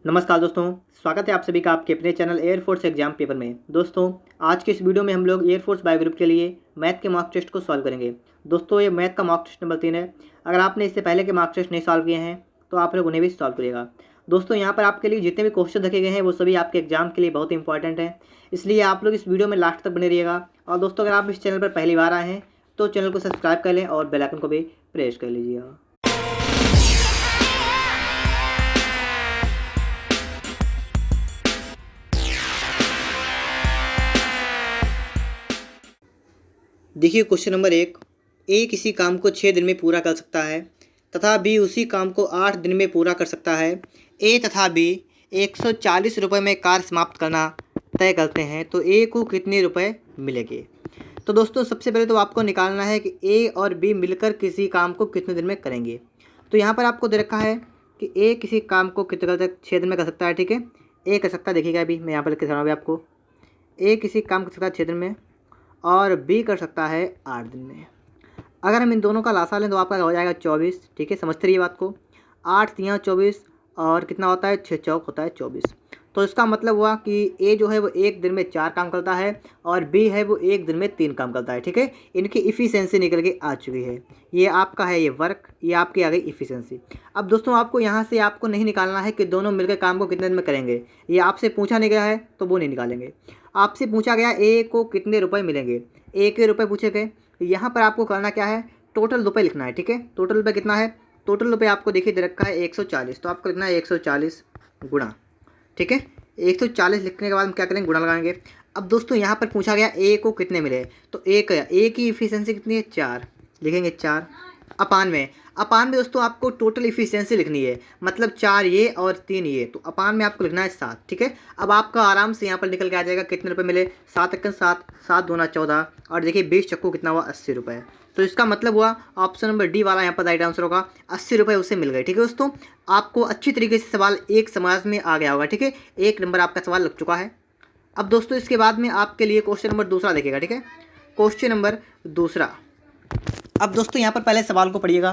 नमस्कार दोस्तों, स्वागत है आप सभी का आपके अपने चैनल एयरफोर्स एग्जाम पेपर में। दोस्तों, आज के इस वीडियो में हम लोग एयरफोर्स बायो ग्रुप के लिए मैथ के मॉक टेस्ट को सॉल्व करेंगे। दोस्तों, ये मैथ का मॉक टेस्ट नंबर 3 है। अगर आपने इससे पहले के मॉक टेस्ट नहीं सॉल्व किए हैं तो आप लोग उन्हें भी सॉल्व करिएगा। दोस्तों, यहाँ पर आपके लिए जितने भी क्वेश्चन रखे गए हैं वो सभी आपके एग्जाम के लिए बहुत इंपॉर्टेंट है, इसलिए आप लोग इस वीडियो में लास्ट तक बने रहिएगा। और दोस्तों, अगर आप इस चैनल पर पहली बार आए हैं तो चैनल को सब्सक्राइब कर लें और बेल आइकन को भी प्रेस कर लीजिएगा। देखिए क्वेश्चन नंबर 1। ए किसी काम को 6 दिन में पूरा कर सकता है तथा बी उसी काम को 8 दिन में पूरा कर सकता है। ए तथा बी 140 रुपये में कार्य समाप्त करना तय करते हैं तो ए को कितने रुपए मिलेंगे। तो दोस्तों, सबसे पहले तो आपको निकालना है कि ए और बी मिलकर किसी काम को कितने दिन में करेंगे। तो यहाँ पर आपको दे रखा है कि ए किसी काम को कितने तक 6 दिन में कर सकता है। ठीक है, ए कर सकता है, देखिएगा अभी मैं यहाँ पर लिख के दिखा रहा हूँ आपको। ए किसी काम कर सकता है 6 दिन में और बी कर सकता है 8 दिन में। अगर हम इन दोनों का लासा लें तो आपका हो जाएगा 24। ठीक है, समझते रहिए बात को। 8 तियाँ 24 और कितना होता है, 6 चौक होता है 24। तो इसका मतलब हुआ कि ए जो है वो एक दिन में 4 काम करता है और बी है वो एक दिन में 3 काम करता है। ठीक है, इनकी इफ़िशेंसी निकल के आ चुकी है। ये आपका है ये वर्क, ये आपकी आ गई इफ़िशेंसी। अब दोस्तों, आपको यहाँ से आपको नहीं निकालना है कि दोनों मिलकर काम को कितने दिन में करेंगे। ये आपसे पूछा नहीं गया है तो वो नहीं निकालेंगे। आपसे पूछा गया ए को कितने रुपए मिलेंगे, ए के रुपए पूछे गए। यहाँ पर आपको करना क्या है, टोटल रुपए लिखना है। ठीक है, टोटल रुपए कितना है, टोटल रुपए आपको देखिए दे रखा है 140। तो आपको लिखना है 140 गुणा। ठीक है, 140 लिखने के बाद हम क्या करेंगे, गुणा लगाएंगे। अब दोस्तों, यहाँ पर पूछा गया ए को कितने मिले, तो ए की इफिशियंसी कितनी है, 4। लिखेंगे 4 अपान में दोस्तों आपको टोटल इफिशियंसी लिखनी है, मतलब 4 ये और 3 ये, तो अपान में आपको लिखना है 7। ठीक है, अब आपका आराम से यहाँ पर निकल के आ जाएगा कितने रुपए मिले, 7 एकन 7, 7 दूना 14 और देखिए 20 चक्कू कितना हुआ, 80 रुपये। तो इसका मतलब हुआ ऑप्शन नंबर डी वाला यहाँ पर राइट आंसर होगा, 80 रुपये उसे मिल गए। ठीक है दोस्तों, आपको अच्छी तरीके से सवाल एक समाज में आ गया होगा। ठीक है, 1 नंबर आपका सवाल लग चुका है। अब दोस्तों, इसके बाद में आपके लिए क्वेश्चन नंबर दूसरा देखेगा। ठीक है, क्वेश्चन नंबर दूसरा। अब दोस्तों, यहाँ पर पहले सवाल को पढ़िएगा।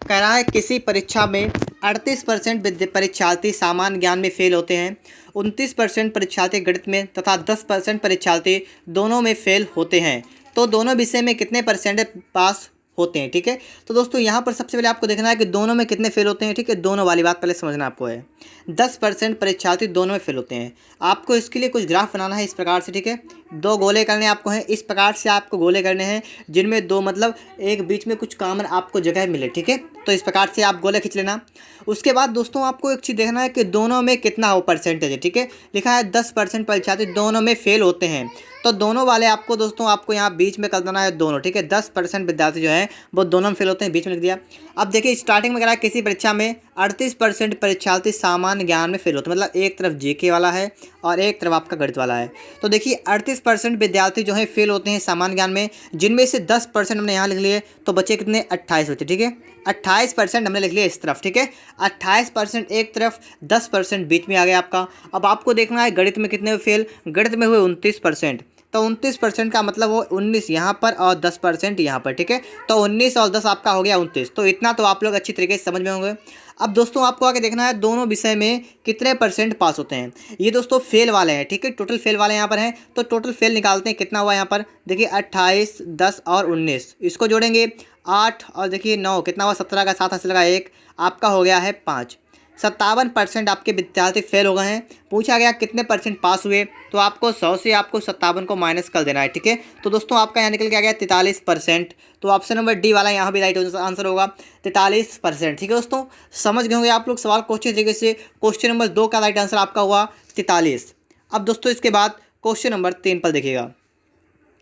कह रहा है किसी परीक्षा में 38% परीक्षार्थी सामान्य ज्ञान में फेल होते हैं, 29% परीक्षार्थी गणित में तथा 10% परीक्षार्थी दोनों में फेल होते हैं, तो दोनों विषय में कितने परसेंट पास होते हैं। ठीक है, तो दोस्तों यहाँ पर सबसे पहले आपको देखना है कि दोनों में कितने फेल होते हैं। ठीक है, दोनों वाली बात पहले समझना आपको है। 10% परीक्षार्थी दोनों में फेल होते हैं। आपको इसके लिए कुछ ग्राफ बनाना है इस प्रकार से। ठीक है, 2 गोले करने आपको हैं, इस प्रकार से आपको गोले करने हैं जिनमें 2 मतलब एक बीच में कुछ कॉमन आपको जगह मिले। ठीक है, तो इस प्रकार से आप गोले खींच लेना। उसके बाद दोस्तों, आपको एक चीज़ देखना है कि दोनों में कितना हो परसेंटेज है। ठीक है, लिखा है 10% परीक्षार्थी दोनों में फेल होते हैं, तो दोनों वाले आपको दोस्तों आपको यहाँ बीच में कर देना है दोनों। ठीक है, 10% विद्यार्थी जो है वो दोनों में फेल होते हैं, बीच में लिख दिया। अब देखिए स्टार्टिंग में कह रहा है किसी परीक्षा में 38% परीक्षार्थी सामान्य ज्ञान में फेल होते हैं, मतलब एक तरफ जीके वाला है और एक तरफ आपका गणित वाला है। तो देखिए 38% विद्यार्थी जो है फेल होते हैं सामान्य ज्ञान में, जिनमें से 10% हमने यहाँ लिख लिए, तो बचे कितने, 28 बचे। ठीक है, 28% हमने लिख लिया इस तरफ। ठीक है, 28% एक तरफ, 10% बीच में आ गया आपका। अब आपको देखना है गणित में कितने फेल, गणित में हुए 29%, तो 29% का मतलब वो 19 यहाँ पर और 10% यहाँ पर। ठीक है, तो 19 और 10 आपका हो गया 29। तो इतना तो आप लोग अच्छी तरीके से समझ में होंगे। अब दोस्तों, आपको आगे देखना है दोनों विषय में कितने परसेंट पास होते हैं। ये दोस्तों फेल वाले हैं। ठीक है, टोटल फेल वाले यहाँ पर हैं, तो टोटल फेल निकालते हैं। कितना हुआ यहाँ पर, देखिए 28, 10 और 19, इसको जोड़ेंगे 8 और देखिए 9, कितना हुआ, 17 का 7 हाथ से लगा 1, आपका हो गया है 5। 57% आपके विद्यार्थी फेल हो गए हैं। पूछा गया कितने परसेंट पास हुए, तो आपको 100 से आपको 57 को माइनस कर देना है। ठीक है, तो दोस्तों आपका यहाँ निकल के आ गया 43%। तो ऑप्शन नंबर डी वाला यहाँ भी राइट आंसर होगा, 43%। ठीक है दोस्तों, समझ गए होंगे आप लोग सवाल क्वेश्चन तरीके से। क्वेश्चन नंबर 2 का राइट आंसर आपका हुआ 43। अब दोस्तों, इसके बाद क्वेश्चन नंबर 3 पर देखिएगा।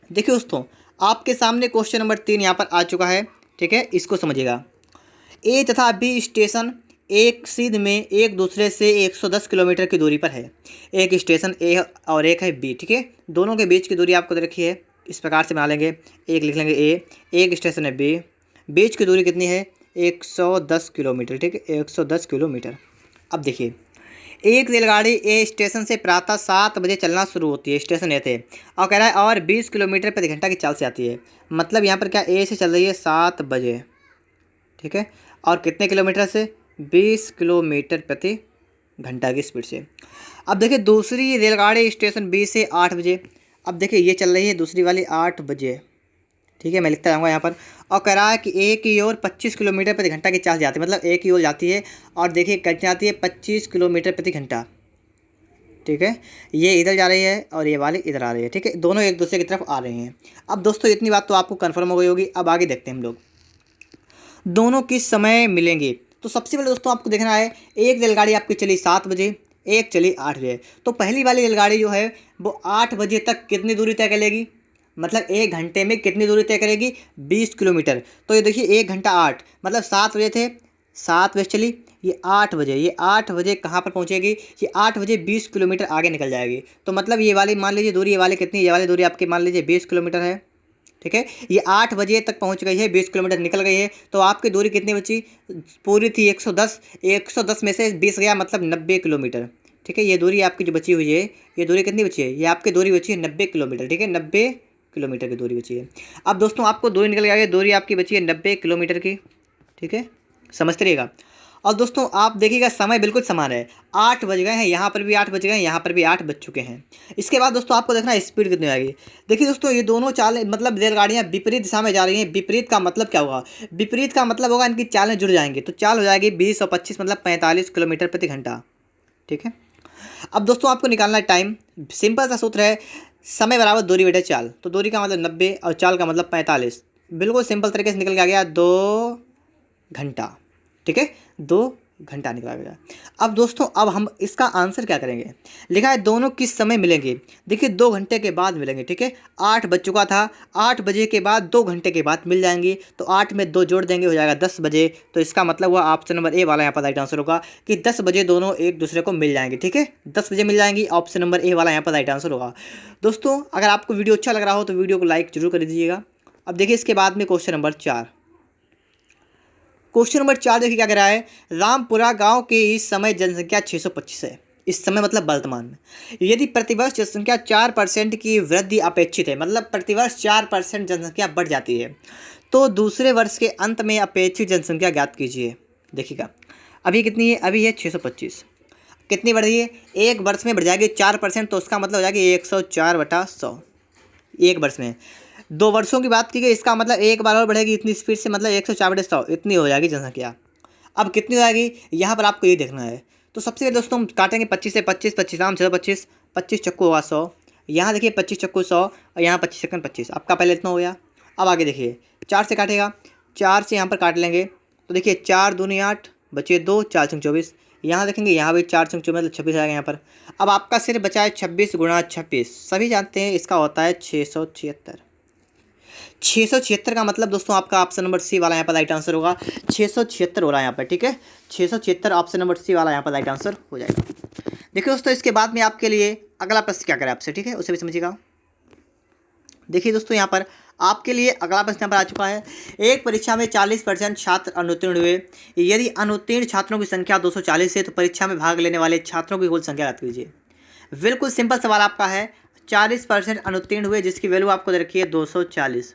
देखिए दोस्तों, आपके सामने क्वेश्चन नंबर 3 यहाँ पर आ चुका है। ठीक है, इसको समझिएगा। ए तथा बी स्टेशन एक सीध में एक दूसरे से 110 किलोमीटर की दूरी पर है। एक स्टेशन ए और एक है बी। ठीक है, दोनों के बीच की दूरी आपको दे रखी है, इस प्रकार से बना लेंगे। एक लिख लेंगे ए, एक स्टेशन है बी, बीच की दूरी कितनी है, 110 किलोमीटर। ठीक है, 110 किलोमीटर। अब देखिए, एक रेलगाड़ी ए स्टेशन से प्रातः 7 बजे चलना शुरू होती है, स्टेशन ए थे, और कह रहा है और 20 किलोमीटर प्रति घंटा की चाल से आती है। मतलब यहाँ पर क्या, ए से चल रही है 7 बजे। ठीक है, और कितने किलोमीटर से, 20 किलोमीटर प्रति घंटा की स्पीड से। अब देखिए दूसरी रेलगाड़ी स्टेशन बी से 8 बजे। अब देखिए ये चल रही है दूसरी वाली 8 बजे, ठीक है, मैं लिखता जाऊँगा यहाँ पर। और कह रहा है कि एक की ओर 25 किलोमीटर प्रति घंटा की चाल जाती है, मतलब एक की ओर जाती है और देखिए कितनी जाती है 25 किलोमीटर प्रति घंटा, ठीक है। ये इधर जा रही है और ये वाली इधर आ रही है, ठीक है, दोनों एक दूसरे की तरफ आ रही हैं। अब दोस्तों इतनी बात तो आपको कन्फर्म हो गई होगी। अब आगे देखते हैं हम लोग दोनों किस समय मिलेंगे। तो सबसे पहले दोस्तों आपको देखना है, एक रेलगाड़ी आपकी चली 7 बजे, एक चली 8 बजे। तो पहली वाली रेलगाड़ी जो है वो 8 बजे तक कितनी दूरी तय करेगी, मतलब 1 घंटे में कितनी दूरी तय करेगी, 20 किलोमीटर। तो ये देखिए 1 घंटा 8 मतलब 7 बजे थे, 7 बजे चली, ये 8 बजे, ये 8 बजे कहाँ पर पहुँचेगी, ये 8 बजे 20 किलोमीटर आगे निकल जाएगी। तो मतलब ये वाली मान लीजिए दूरी, ये वाली कितनी, ये वाली दूरी आपकी मान लीजिए 20 किलोमीटर है, ठीक है। ये 8 बजे तक पहुंच गई है, 20 किलोमीटर निकल गई है। तो आपकी दूरी कितनी बची, पूरी थी 110, 110 में से 20 गया मतलब 90 किलोमीटर, ठीक है। ये दूरी आपकी जो बची हुई है, ये दूरी कितनी बची है, ये आपकी दूरी बची है 90 किलोमीटर, ठीक है, 90 किलोमीटर की दूरी बची है। अब दोस्तों आपको दूरी निकल गई है, दूरी आपकी बची है 90 किलोमीटर की, ठीक है, समझते रहिएगा। और दोस्तों आप देखिएगा समय बिल्कुल समान है, 8 बज गए हैं, यहाँ पर भी 8 बज गए हैं, यहाँ पर भी 8 बज चुके हैं। इसके बाद दोस्तों आपको देखना है स्पीड कितनी आएगी। देखिए दोस्तों ये दोनों चाल मतलब रेलगाड़ियाँ विपरीत दिशा में जा रही हैं। विपरीत का मतलब क्या होगा, विपरीत का मतलब होगा इनकी चालें जुड़ जाएंगी। तो चाल हो जाएगी 20 और 25 मतलब 45 किलोमीटर प्रति घंटा, ठीक है। अब दोस्तों आपको निकालना है टाइम। सिंपल सा सूत्र है, समय बराबर दूरी बटे चाल। तो दूरी का मतलब 90 और चाल का मतलब 45, बिल्कुल सिंपल तरीके से निकल के आ गया 2 घंटा, ठीक है, 2 घंटा निकला गया। अब दोस्तों अब हम इसका आंसर क्या करेंगे, लिखा है दोनों किस समय मिलेंगे। देखिए 2 घंटे के बाद मिलेंगे, ठीक है, 8 बज चुका था, 8 बजे के बाद 2 घंटे के बाद मिल जाएंगी। तो 8 में 2 जोड़ देंगे, हो जाएगा 10 बजे। तो इसका मतलब हुआ ऑप्शन नंबर ए वाला यहाँ पर राइट आंसर होगा कि 10 बजे दोनों एक दूसरे को मिल जाएंगे, ठीक है, 10 बजे मिल जाएंगी। ऑप्शन नंबर ए वाला यहाँ पर राइट आंसर होगा। दोस्तों अगर आपको वीडियो अच्छा लग रहा हो तो वीडियो को लाइक जरूर कर दीजिएगा। अब देखिए इसके बाद में क्वेश्चन नंबर 4। क्वेश्चन नंबर 4 देखिए क्या कह रहा है, रामपुरा गांव की इस समय जनसंख्या 625 है। इस समय मतलब वर्तमान में। यदि प्रतिवर्ष जनसंख्या 4% की वृद्धि अपेक्षित है, मतलब प्रतिवर्ष 4% जनसंख्या बढ़ जाती है, तो दूसरे वर्ष के अंत में अपेक्षित जनसंख्या ज्ञात कीजिए। देखिएगा अभी कितनी है, अभी है 625, कितनी बढ़ रही है, एक वर्ष में बढ़ जाएगी 4%। तो उसका मतलब हो जाएगी 104/100 एक वर्ष में। 2 वर्षों की बात की गई, इसका मतलब एक बार और बढ़ेगी इतनी स्पीड से, मतलब 104/100 इतनी हो जाएगी जनसंख्या। अब कितनी हो जाएगी यहाँ पर आपको ये देखना है। तो सबसे पहले दोस्तों हम काटेंगे 25 से, 25 25 आम 625, 25 चक्कू होगा 100। यहाँ देखिए 25 चक्कू 100 और यहाँ 25 सेकंड 25, आपका पहले इतना हो गया। अब आगे देखिए 4 से काटेगा, 4 से यहाँ पर काट लेंगे। तो देखिए 4 दूनी 8 बचे 2, 4 छंग 24। यहाँ देखेंगे यहाँ भी 4 छंग 24 मतलब 26 आएगा यहाँ पर। अब आपका सिर्फ बचा है 26 गुणा 26, सभी जानते हैं इसका होता है 676। 676 का मतलब दोस्तों आपका ऑप्शन नंबर सी वाला यहाँ पर राइट आंसर होगा। 676 हो रहा है यहाँ पर, ठीक है, 676 ऑप्शन नंबर सी वाला यहाँ पर राइट आंसर हो जाएगा। देखिए दोस्तों इसके बाद में आपके लिए अगला प्रश्न क्या करें आपसे, ठीक है, उसे भी समझिएगा। देखिए दोस्तों यहाँ पर आपके लिए अगला प्रश्न यहाँ पर आ चुका है। एक परीक्षा में 40% छात्र अनुत्तीर्ण हुए। यदि अनुत्तीर्ण छात्रों की संख्या 240 है तो परीक्षा में भाग लेने वाले छात्रों की कुल संख्या ज्ञात कीजिए। बिल्कुल सिंपल सवाल आपका है, 40% अनुत्तीर्ण हुए जिसकी वैल्यू आपको रखी है 240।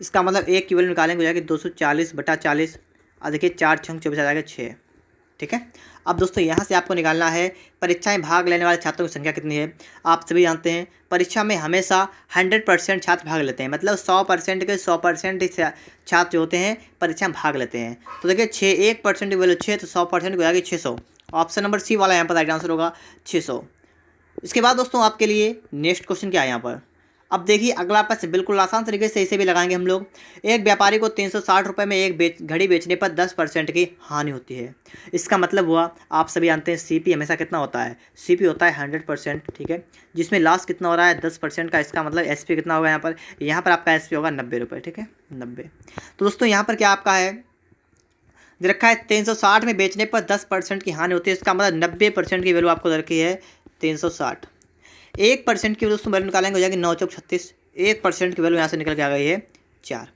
इसका मतलब एक की वैल्यू निकालेंगे, हो जाएगी 240/40। और देखिए 4 छंग 24 आ जाएगा 6, ठीक है। अब दोस्तों यहाँ से आपको निकालना है परीक्षा में भाग लेने वाले छात्रों की संख्या कितनी है। आप सभी जानते हैं परीक्षा में हमेशा 100% छात्र भाग लेते हैं, मतलब 100% के 100% छात्र जो होते हैं परीक्षा में भाग लेते हैं। तो देखिए 6 1% की वैल्यू 6, तो 100% की हो जाएगी 600। ऑप्शन नंबर सी वाला यहाँ पर राइट आंसर होगा 600। इसके बाद दोस्तों आपके लिए नेक्स्ट क्वेश्चन क्या है यहाँ पर। अब देखिए अगला प्रश्न बिल्कुल आसान तरीके से इसे भी लगाएंगे हम लोग। एक व्यापारी को 360 रुपये में एक घड़ी बेचने पर 10% की हानि होती है। इसका मतलब हुआ आप सभी जानते हैं सीपी हमेशा कितना होता है, सीपी होता है 100%, ठीक है, जिसमें लॉस कितना हो रहा है 10% का। इसका मतलब एसपी कितना होगा यहाँ पर आपका एसपी होगा 90 रुपये, ठीक है, 90। तो दोस्तों यहाँ पर क्या आपका है रखा है 360 में बेचने पर 10% की हानि होती है। इसका मतलब 90% की वैल्यू आपको रखी है 360। 1% की दोस्तों वैल्यू निकालेंगे, हो जाएगी 9 चौक 36। 1% की वैल्यू यहाँ से निकल के आ गई है 4।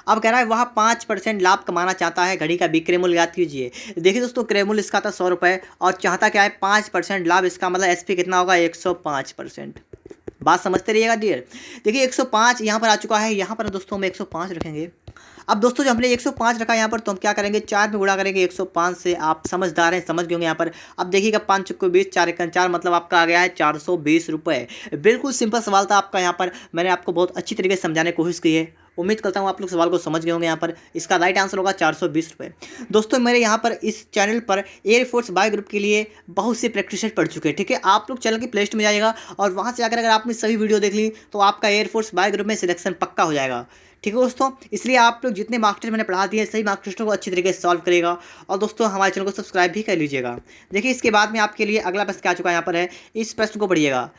अब कह रहा है वह 5% लाभ कमाना चाहता है, घड़ी का विक्रय मूल्य याद कीजिए। देखिए दोस्तों क्रय मूल्य इसका था 100 रुपये और चाहता क्या है 5% लाभ। इसका मतलब एसपी कितना होगा 105%। बात समझते रहिएगा डियर। देखिए 105 यहाँ पर आ चुका है, यहाँ पर दोस्तों हम 105 रखेंगे। अब दोस्तों जो हमने 105 रखा यहाँ पर, तो हम क्या करेंगे 4 में गुणा करेंगे 105 से। आप समझदार हैं, समझ गए होंगे यहाँ पर। अब देखिएगा 5 चुक्को 20, 4 एकन 4, मतलब आपका आ गया है 420 रुपये। बिल्कुल सिंपल सवाल था आपका, यहाँ पर मैंने आपको बहुत अच्छी तरीके से समझाने की कोशिश की है। उम्मीद करता हूँ आप लोग सवाल को समझ गए होंगे। यहाँ पर इसका राइट आंसर होगा 420 रुपये। दोस्तों मेरे यहाँ पर इस चैनल पर एयरफोर्स बाय ग्रुप के लिए बहुत से प्रैक्टिस पढ़ चुके हैं, ठीक है। आप लोग चैनल की प्ले स्टोर में जाइएगा और वहाँ से आकर अगर आपने सभी वीडियो देख ली तो आपका एयरफोर्स बाय ग्रुप में सिलेक्शन पक्का हो जाएगा, ठीक है दोस्तों। इसलिए आप लोग जितने मार्क्स टेस्ट मैंने पढ़ा दिए सही मार्क्स टेस्टों को अच्छी तरीके से सॉल्व करेगा। और दोस्तों हमारे चैनल को सब्सक्राइब भी कर लीजिएगा। देखिए इसके बाद में आपके लिए अगला प्रश्न क्या आ चुका है यहाँ पर है, इस प्रश्न को पढ़िएगा।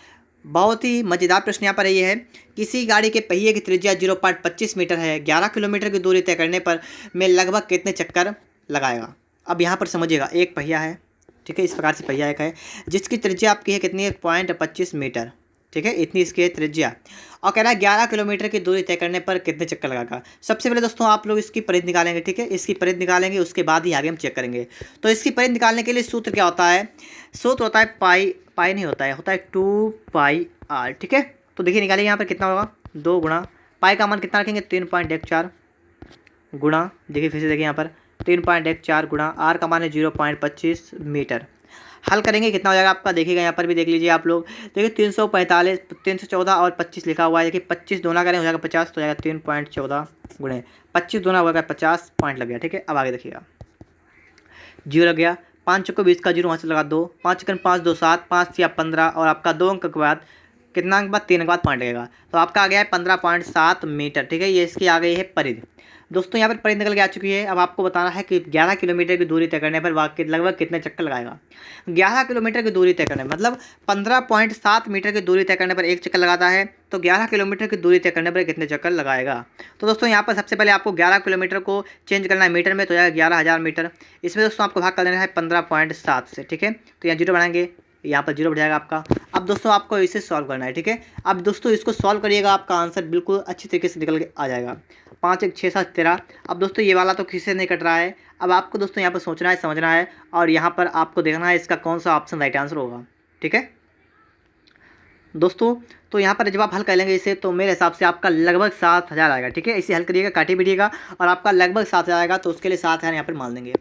बहुत ही मज़ेदार प्रश्न यहाँ पर ये है, किसी गाड़ी के पहिए की त्रिज्या 0.25 मीटर है, 11 किलोमीटर की दूरी तय करने पर में लगभग कितने चक्कर लगाएगा। अब यहाँ पर समझिएगा, एक पहिया है, ठीक है, इस प्रकार से पहिया एक है जिसकी त्रिज्या आपकी है कितनी है 0.25 मीटर, ठीक है, इतनी इसकी है त्रिज्या। और कह रहा है 11 किलोमीटर की दूरी तय करने पर कितने चक्कर लगाएगा। सबसे पहले दोस्तों आप लोग इसकी परिधि निकालेंगे, ठीक है, इसकी परिधि निकालेंगे, उसके बाद ही आगे हम चेक करेंगे। तो इसकी परिधि निकालने के लिए सूत्र क्या होता है, सूत्र होता है पाई नहीं होता है, होता है 2πr, ठीक है। तो देखिए निकालिए यहाँ पर कितना होगा, 2 गुणा पाई का मान कितना रखेंगे 3.14 गुणा, देखिए फिर से देखिए यहाँ पर 3.14 गुणा आर का मान है 0.25 मीटर। हल करेंगे कितना हो जाएगा आपका, देखिएगा यहाँ पर भी देख लीजिए आप लोग। देखिए 345 314 और 25 लिखा हुआ है। देखिए 25 दोना करें हो जाएगा 50, तो हो जाएगा 3.14 गुणे 25 दोना हो गया 50, पॉइंट लग गया, ठीक है। अब आगे देखिएगा, जीरो लग गया, 5 चौको 20 का जीरो वहाँ से लगा 2, 5 एकन 5 2 7, 5 या 15 और आपका 2 अंक के बाद कितना अंक बाद 3 अंक बाद पॉइंट लगेगा, तो आपका आ गया है 15.7 मीटर, ठीक है। ये इसकी आ गई है परिधि। दोस्तों यहाँ पर परिधि निकल के आ चुकी है। अब आपको बताना है कि 11 किलोमीटर की दूरी तय करने पर वाक्य लगभग कितने चक्कर लगाएगा। 11 किलोमीटर की दूरी तय करने मतलब 15.7 मीटर की दूरी तय करने पर एक चक्कर लगाता है, तो 11 किलोमीटर की दूरी तय करने पर कितने चक्कर लगाएगा। तो दोस्तों यहाँ पर सबसे पहले आपको 11 किलोमीटर को चेंज करना है मीटर में, तो जाएगा 11,000 मीटर। इसमें दोस्तों आपको भाग कर देना है 15.7 से, ठीक है। तो यहाँ जीरो बढ़ाएंगे, यहाँ पर जीरो बढ़ जाएगा आपका। अब दोस्तों आपको इसे सॉल्व करना है, ठीक है। अब दोस्तों इसको सॉल्व करिएगा, आपका आंसर बिल्कुल अच्छी तरीके से निकल के आ जाएगा। 5 1 6 7 13। अब दोस्तों ये वाला तो किसी से नहीं कट रहा है। अब आपको दोस्तों यहाँ पर सोचना है, समझना है और यहाँ पर आपको देखना है इसका कौन सा ऑप्शन राइट आंसर होगा, ठीक है दोस्तों। तो यहाँ पर जब आप हल कर लेंगे इसे, तो मेरे हिसाब से आपका लगभग 7,000 आएगा, ठीक है। इसे हल करिएगा, काटिए पीटिएगा और आपका लगभग 7,000 आएगा, तो उसके लिए 7,000 यहाँ पर मान लेंगे।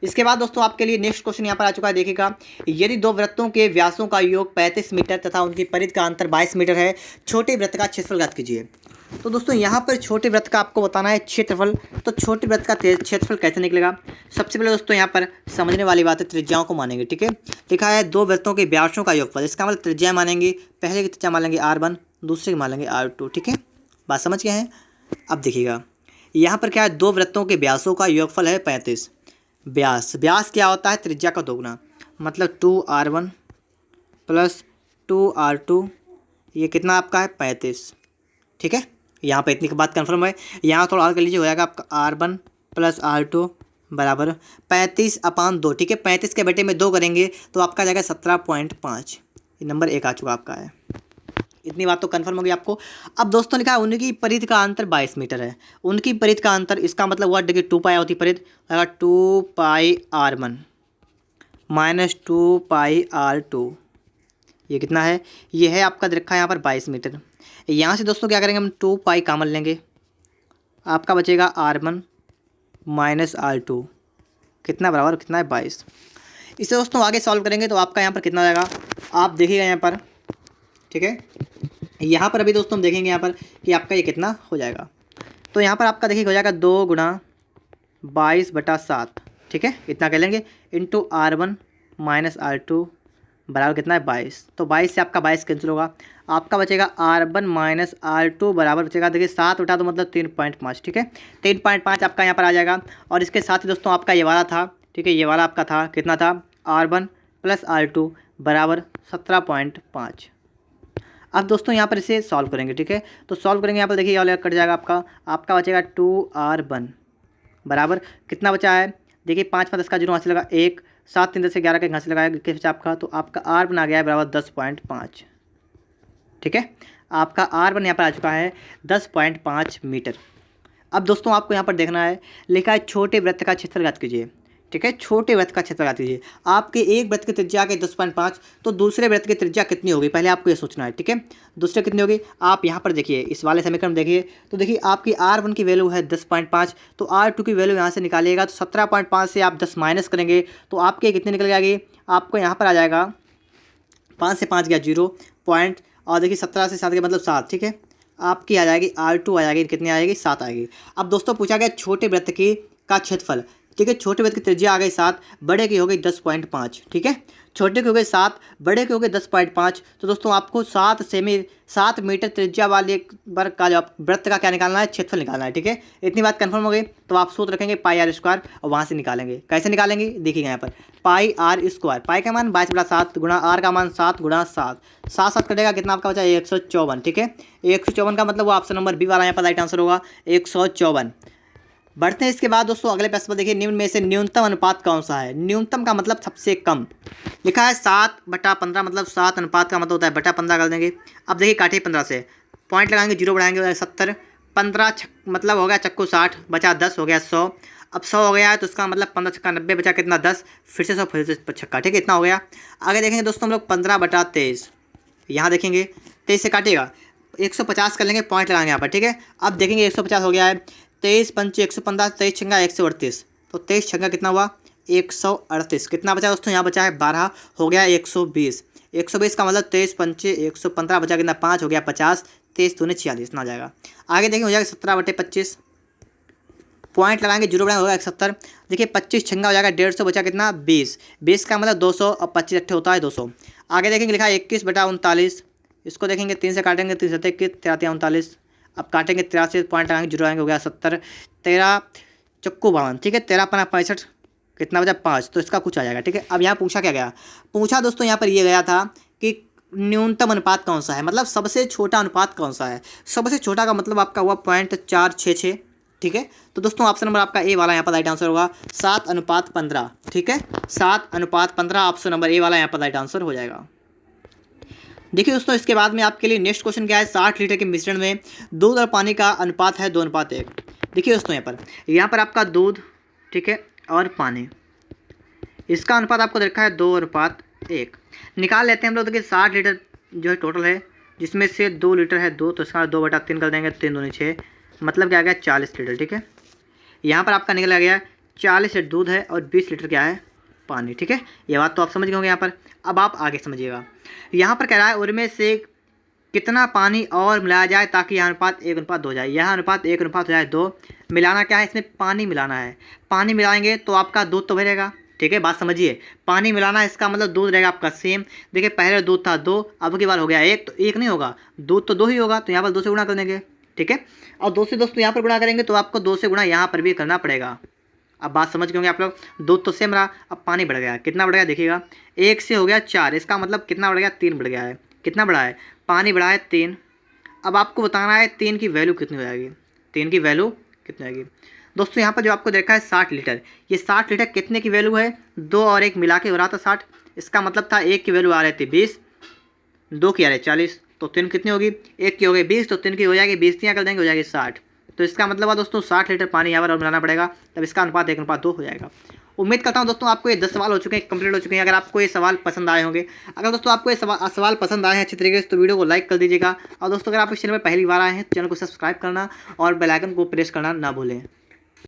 इसके बाद दोस्तों आपके लिए नेक्स्ट क्वेश्चन यहाँ पर आ चुका है, देखिएगा। यदि दो वृत्तों के व्यासों का योग 35 मीटर तथा उनकी परिधि का अंतर 22 मीटर है, छोटे वृत्त का क्षेत्रफल ज्ञात कीजिए। तो दोस्तों यहाँ पर छोटे वृत्त का आपको बताना है क्षेत्रफल। तो छोटे वृत्त का क्षेत्रफल कैसे निकलेगा, सबसे पहले दोस्तों यहाँ पर समझने वाली बात है, त्रिज्याओं को मानेंगे, ठीक है। लिखा है दो वृत्तों के व्यासों का योगफल, इसका मतलब त्रिज्या मानेंगे। पहले की त्रिज्या मान लेंगे R1, दूसरे की मान लेंगे R2, ठीक है। बात समझ गए हैं। अब देखिएगा यहाँ पर क्या है, दो वृत्तों के व्यासों का योगफल है 35। व्यास क्या होता है, त्रिज्या का दोगुना, मतलब 2R1 प्लस 2R2, ये कितना आपका है 35, ठीक है। यहाँ पे इतनी की बात कन्फर्म है। यहाँ थोड़ा और कर लीजिए, हो जाएगा आपका R1 प्लस R2 बराबर 35/2, ठीक है। 35 के बेटे में 2 करेंगे तो आपका जाएगा 17.5। ये नंबर 1 आ चुका आपका है। इतनी बात तो कन्फर्म होगी आपको। अब दोस्तों लिखा है उनकी परिधि का अंतर 22 मीटर है। उनकी परिधि का अंतर, इसका मतलब हुआ देखिए 2π होती परिधि, अगर 2πr1 माइनस 2πr2, ये कितना है, ये है आपका रखा है यहाँ पर 22 मीटर। यहाँ से दोस्तों क्या करेंगे हम 2π कॉमन लेंगे, आपका बचेगा R1 माइनस R2, कितना बराबर कितना है 22। इसे दोस्तों आगे सॉल्व करेंगे तो आपका यहाँ पर कितना हो जाएगा, आप देखिएगा यहाँ पर, ठीक है। यहाँ पर अभी दोस्तों हम देखेंगे यहाँ पर कि आपका ये कितना हो जाएगा। तो यहाँ पर आपका देखिए हो जाएगा 2 गुणा 22/7, ठीक है, इतना कह लेंगे, इंटू R1 माइनस R2 बराबर कितना है 22। तो 22 से आपका 22 कैंसिल होगा, आपका बचेगा R1 माइनस R2 बराबर बचेगा, देखिए 7 उठा तो मतलब 3.5, ठीक है। 3.5 आपका यहाँ पर आ जाएगा। और इसके साथ ही दोस्तों आपका ये वाला था, ठीक है, ये वाला आपका था कितना था, R1 प्लस R2 बराबर 17.5। अब दोस्तों यहाँ पर इसे सॉल्व करेंगे, ठीक है। तो सॉल्व करेंगे, यहाँ पर देखिए ये वाला कट जाएगा, आपका बचेगा 2R1 बराबर कितना बचा है, देखिए 5 5 10 का जीरो वहाँ से लगा 1, 7 3 10 से 11 का यहाँ से लगाया किस आपका, तो आपका R1 आ गया है बराबर 10.5, ठीक है। आपका R1 यहाँ पर आ चुका है 10.5 मीटर। अब दोस्तों आपको यहाँ पर देखना है, लिखा है छोटे वृत्त का क्षेत्रफल ज्ञात कीजिए। ठीक है, छोटे वृत्त का क्षेत्रफल ज्ञात कीजिए। आपके एक वृत्त की त्रिज्या के 10.5, तो दूसरे वृत्त की त्रिज्या कितनी होगी, पहले आपको ये सोचना है। ठीक है, दूसरे कितनी होगी, आप यहाँ पर देखिए इस वाले समीकरण देखिए, तो देखिए आपकी R1 की वैल्यू है 10.5, तो R2 की वैल्यू यहाँ से निकालिएगा तो 17.5 से आप 10 माइनस करेंगे तो आपके कितने निकल जाएगी, आपको यहाँ पर आ जाएगा 5 से 5 गया 0 पॉइंट, और देखिए 17 से 7 के मतलब 7। ठीक है, आपकी आ जाएगी R2 आ जाएगी, कितनी आएगी, 7 आएगी। अब दोस्तों पूछा गया छोटे वृत्त की का क्षेत्रफल। ठीक है, छोटे वृत्त की त्रिज्या आ गई 7, बड़े की हो गई 10.5। ठीक है, छोटे की हो गई 7, बड़े की हो गई 10.5। तो दोस्तों आपको 7 मीटर त्रिज्या वाले एक वर्ग का जो वृत्त का क्या निकालना है, क्षेत्रफल निकालना है। ठीक है, इतनी बात कंफर्म हो गई, तो आप सूत्र रखेंगे पाई आर स्क्वायर और वहाँ से निकालेंगे। कैसे निकालेंगे देखिएगा यहाँ पर, पाई आर स्क्वायर, पाई का मान 22/7 गुणा आर का मान 7 गुणा 7, 7 कटेगा कितना आपका बचा 154। ठीक है, 154 का मतलब वो ऑप्शन नंबर बी वाला यहाँ पर राइट आंसर होगा 154। बढ़ते हैं इसके बाद दोस्तों अगले प्रश्न पर देखिए, निम्न में से न्यूनतम अनुपात कौन सा है। न्यूनतम का मतलब सबसे कम, लिखा है 7/15, मतलब 7 अनुपात का मतलब होता है बटा 15 कर देंगे। अब देखिए काटिए 15 से, पॉइंट लगाएंगे, 0 बढ़ाएंगे 70, 15 मतलब हो गया चक्कू 60, बचा 10 हो गया 100। अब 100 हो गया है तो उसका मतलब 15 छक्का 90, बचा कितना 10, फिर से 100 फिर से छक्का। ठीक है, इतना हो गया। आगे देखेंगे दोस्तों हम लोग 15/23, यहाँ देखेंगे 23 से काटिएगा 150 कर लेंगे, पॉइंट लगाएंगे यहाँ पर। ठीक है, अब देखेंगे 150 हो गया है, 23 पंचे 115, 23 छंगा 138, तो 23 छंगा कितना हुआ 138। कितना बचा दोस्तों, यहाँ बचा है 12, हो गया 120। 120 का मतलब 23 पंचे 115, बचा कितना 5, हो गया 50, 23 दूने 46, इतना आ जाएगा। आगे देखेंगे हो जाएगा 17/25, पॉइंट लगाएंगे 0 बढ़ाएंगे, होगा 71। देखिए 25 छंगा हो जाएगा 150, बचा कितना 20, 20 का मतलब 200 और 25 अट्ठे होता है 200। आगे देखेंगे लिखा है 21/39, इसको देखेंगे 3 से काटेंगे, 3 7 21, 33 अब काटेंगे 83, पॉइंट लगाएंगे 0 आएंगे, हो गया 70, 13 चक्कू 52। ठीक है, 13×5 कितना बचा 5, तो इसका कुछ आ जाएगा। ठीक है, अब यहाँ पूछा क्या गया, पूछा दोस्तों यहाँ पर ये गया था कि न्यूनतम अनुपात कौन सा है, मतलब सबसे छोटा अनुपात कौन सा है। सबसे छोटा का मतलब आपका हुआ 0.466। ठीक है, तो दोस्तों ऑप्शन नंबर आपका ए वाला यहाँ पर राइट आंसर होगा 7/15। ठीक है, 7/15 ऑप्शन नंबर ए वाला यहाँ पर राइट आंसर हो जाएगा। देखिए दोस्तों इसके बाद में आपके लिए नेक्स्ट क्वेश्चन क्या है, 60 लीटर के मिश्रण में दूध और पानी का अनुपात है 2:1। देखिए दोस्तों यहाँ पर आपका दूध, ठीक है, और पानी, इसका अनुपात आपको देखा है 2:1। निकाल लेते हैं हम लोग। देखिए 60 लीटर जो है टोटल है, जिसमें से 2 लीटर है 2, तो इसका 2/3 कर देंगे, 3 दूनी 6, मतलब क्या आ गया 40 लीटर। ठीक है, यहाँ पर आपका निकल गया 40 लीटर दूध है और 20 लीटर क्या है पानी। ठीक है, ये बात तो आप समझ गए होंगे यहाँ पर। अब आप आगे समझिएगा, यहाँ पर कह रहा है उनमें से कितना पानी और मिलाया जाए ताकि यह अनुपात 1:2 हो जाए। यह अनुपात 1:2 हो जाए 2, मिलाना क्या है, इसमें पानी मिलाना है। पानी मिलाएंगे तो आपका दूध तो भरेगा। ठीक है, बात समझिए, पानी मिलाना है इसका मतलब दूध रहेगा आपका सेम। देखिए पहले दूध था 2, अब की बार हो गया 1, तो 1 नहीं होगा, दूध तो 2 ही होगा, तो यहाँ पर 2 से गुणा कर देंगे। ठीक है, और 2 से दोस्तों यहाँ पर गुणा करेंगे तो आपको 2 से गुणा यहाँ पर भी करना पड़ेगा। अब बात समझ गए होंगे आप लोग, दूध तो सेम रहा, अब पानी बढ़ गया, कितना बढ़ गया देखिएगा, 1 से हो गया 4, इसका मतलब कितना बढ़ गया 3 बढ़ गया है। कितना बढ़ा है, पानी बढ़ा है 3। अब आपको बताना है 3 की वैल्यू कितनी हो जाएगी, 3 की वैल्यू कितनी आएगी। दोस्तों यहाँ पर जो आपको देखा है 60 लीटर, ये 60 लीटर कितने की वैल्यू है, 2 और 1 मिला के हो रहा था 60। इसका मतलब था 1 की वैल्यू आ रही थी 20, 2 की आ रही 40, तो 3 कितनी होगी, 1 की हो गई 20, तो 3 की हो जाएगी 20, तियाँ कर देंगे हो जाएगी 60। तो इसका मतलब है दोस्तों 60 लीटर पानी यहाँ पर और मिलाना पड़ेगा, तब इसका अनुपात 1:2 हो जाएगा। उम्मीद करता हूँ दोस्तों आपको ये 10 सवाल हो चुके हैं, कंप्लीट हो चुके हैं। अगर आपको ये सवाल पसंद आए होंगे, अगर दोस्तों आपको ये सवाल पसंद आए हैं अच्छी तरीके से, तो वीडियो को लाइक कर दीजिएगा। और दोस्तों अगर आप इस चैनल में पहली बार आए हैं तो चैनल को सब्सक्राइब करना और बेल आइकन को प्रेस करना ना भूलें।